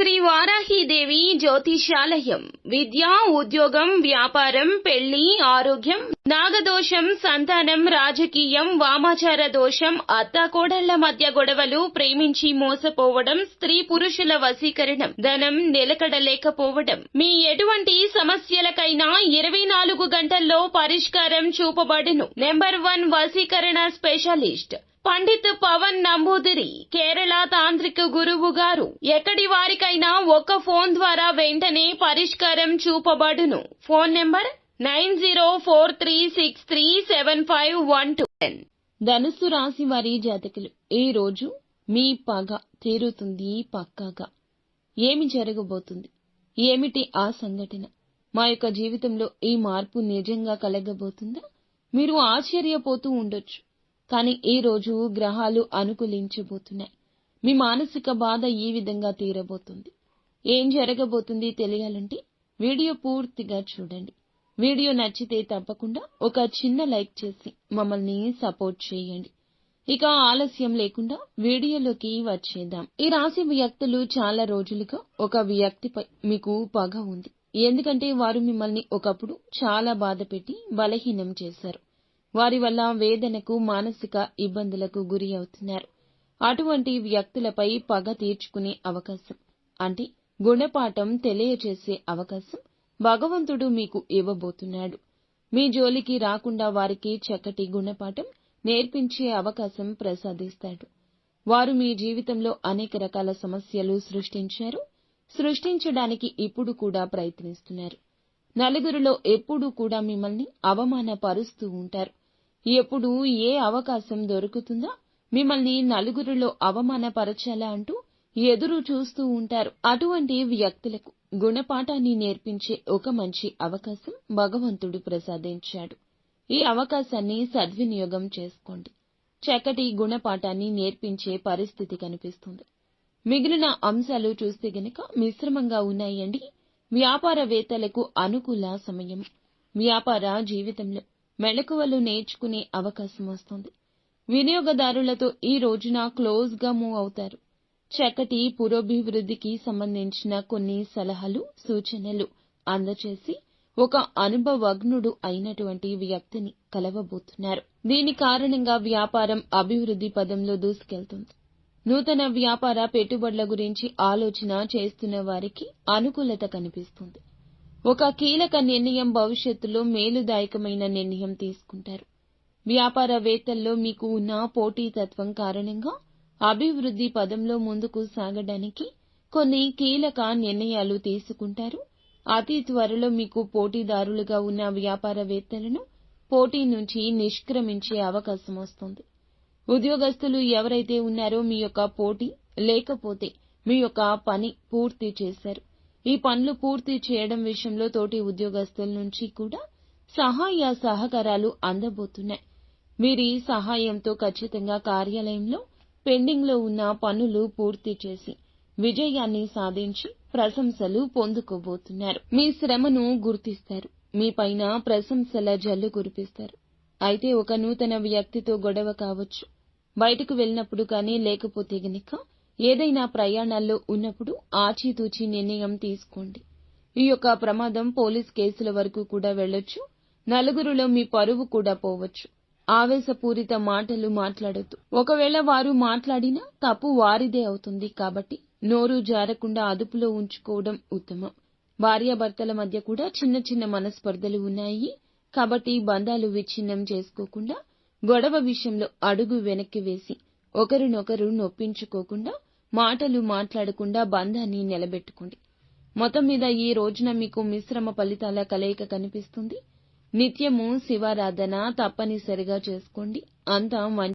శ్రీ వారాహీదేవి జ్యోతిషాలయం విద్య, ఉద్యోగం, వ్యాపారం, పెళ్లి, ఆరోగ్యం, నాగదోషం, సంతానం, రాజకీయం, వామాచార దోషం, అత్తాకోడళ్ల మధ్య గొడవలు, ప్రేమించి మోసపోవడం, స్త్రీ పురుషుల వశీకరణం, ధనం నిలకడలేకపోవడం, మీ ఎటువంటి సమస్యలకైనా 24 గంటల్లో పరిష్కారం చూపబడును. నెంబర్ 1 వశీకరణ స్పెషలిస్ట్ పండిత్ పవన్ నంబూదిరి, కేరళ తాంత్రిక గురువు గారు. ఎక్కడి వారికైనా ఒక్క ఫోన్ ద్వారా వెంటనే పరిష్కారం చూపబడును. Phone number 9043637512. ధనుస్సు రాశి వారి జాతకులు, ఈ రోజు మీ పగ తీరుతుంది పక్కాగా. ఏమి జరగబోతుంది? ఏమిటి ఆ సంఘటన? మా యొక్క జీవితంలో ఈ మార్పు నిజంగా కలగబోతుందా? మీరు ఆశ్చర్యపోతూ ఉండొచ్చు. కానీ ఈ రోజు గ్రహాలు అనుకూలించబోతున్నాయి. మీ మానసిక బాధ ఈ విధంగా తీరబోతుంది. ఏం జరగబోతుంది తెలియాలంటే వీడియో పూర్తిగా చూడండి. వీడియో నచ్చితే తప్పకుండా ఒక చిన్న లైక్ చేసి మమ్మల్ని సపోర్ట్ చేయండి. ఇక ఆలస్యం లేకుండా వీడియోలోకి వచ్చేద్దాం. ఈ రాశి వ్యక్తులు చాలా రోజులుగా ఒక వ్యక్తిపై మీకు పగ ఉంది. ఎందుకంటే వారు మిమ్మల్ని ఒకప్పుడు చాలా బాధపెట్టి బలహీనం చేశారు. వారి వల్ల వేదనకు, మానసిక ఇబ్బందులకు గురి అవుతున్నారు. అటువంటి వ్యక్తులపై పగ తీర్చుకునే అవకాశం, అంటే గుణపాఠం తెలియచేసే అవకాశం భగవంతుడు మీకు ఇవ్వబోతున్నాడు. మీ జోలికి రాకుండా వారికి చక్కటి గుణపాఠం నేర్పించే అవకాశం ప్రసాదిస్తాడు. వారు మీ జీవితంలో అనేక రకాల సమస్యలు సృష్టించడానికి ఇప్పుడు కూడా ప్రయత్నిస్తున్నారు. నలుగురిలో ఎప్పుడూ కూడా మిమ్మల్ని అవమానపరుస్తూ ఉంటారు. ఎప్పుడు ఏ అవకాశం దొరుకుతుందా మిమ్మల్ని నలుగురిలో అవమానపరచాలా అంటూ ఎదురు చూస్తూ ఉంటారు. అటువంటి వ్యక్తులకు గుణపాఠాన్ని నేర్పించే ఒక మంచి అవకాశం భగవంతుడు ప్రసాదించాడు. ఈ అవకాశాన్ని సద్వినియోగం చేసుకోండి. చక్కటి గుణపాఠాన్ని నేర్పించే పరిస్థితి కనిపిస్తుంది. మిగిలిన అంశాలు చూస్తే గనక మిశ్రమంగా ఉన్నాయండి. వ్యాపారవేత్తలకు అనుకూల సమయం. వ్యాపార జీవితంలో మెళకువలు నేర్చుకునే అవకాశం వస్తుంది. వినియోగదారులతో ఈ రోజున క్లోజ్ గా మూవ్ అవుతారు. చక్కటి పురోభివృద్ధికి సంబంధించిన కొన్ని సలహాలు, సూచనలు అందచేసి ఒక అనుభవజ్ఞుడు అయినటువంటి వ్యక్తిని కలవబోతున్నారు. దీని కారణంగా వ్యాపారం అభివృద్ధి పదంలో దూసుకెళ్తుంది. నూతన వ్యాపార పెట్టుబడుల గురించి ఆలోచన చేస్తున్న వారికి అనుకూలత కనిపిస్తుంది. ఒక కీలక నిర్ణయం, భవిష్యత్తులో మేలుదాయకమైన నిర్ణయం తీసుకుంటారు. వ్యాపారవేత్తల్లో మీకు ఉన్న పోటీతత్వం కారణంగా అభివృద్ధి పదంలో ముందుకు సాగడానికి కొన్ని కీలక నిర్ణయాలు తీసుకుంటారు. అతి త్వరలో మీకు పోటీదారులుగా ఉన్న వ్యాపారవేత్తలను పోటీ నుంచి నిష్క్రమించే అవకాశం వస్తుంది. ఉద్యోగస్తులు ఎవరైతే ఉన్నారో మీ యొక్క పోటీ లేకపోతే మీ యొక్క పని పూర్తి చేశారు. ఈ పనులు పూర్తి చేయడం విషయంలో తోటి ఉద్యోగస్తుల నుంచి కూడా సహాయ సహకారాలు అందబోతున్నాయి. వీరి సహాయంతో ఖచ్చితంగా కార్యాలయంలో పెండింగ్ లో ఉన్న పనులు పూర్తి చేసి విజయాన్ని సాధించి ప్రశంసలు పొందుకోబోతున్నారు. మీ శ్రమను గుర్తిస్తారు. మీ పైన ప్రశంసల జల్లు కురిపిస్తారు. అయితే ఒక నూతన వ్యక్తితో గొడవ కావచ్చు. బయటకు వెళ్ళినప్పుడు కానీ, లేకపోతే గనక ఏదైనా ప్రయాణాల్లో ఉన్నప్పుడు ఆచితూచి నిర్ణయం తీసుకోండి. ఈ యొక్క ప్రమాదం పోలీస్ కేసుల వరకు కూడా వెళ్ళొచ్చు. నలుగురిలో మీ పరువు కూడా పోవచ్చు. ఆవేశపూరిత మాటలు మాట్లాడొద్దు. ఒకవేళ వారు మాట్లాడినా తప్పు వారిదే అవుతుంది. కాబట్టి నోరు జారకుండా అదుపులో ఉంచుకోవడం ఉత్తమం. భార్యాభర్తల మధ్య కూడా చిన్న చిన్న మనస్పర్ధలు ఉన్నాయి. కాబట్టి బంధాలు విచ్ఛిన్నం చేసుకోకుండా, గొడవ విషయంలో అడుగు వెనక్కి వేసి ఒకరినొకరు నొప్పించుకోకుండా, మాటలు మాట్లాడకుండా బంధాన్ని నిలబెట్టుకోండి. మొత్తం మీద ఈ రోజున మీకు మిశ్రమ ఫలితాల కలయిక కనిపిస్తుంది. నిత్యము శివారాధన తప్పనిసరిగా చేసుకోండి. అంతా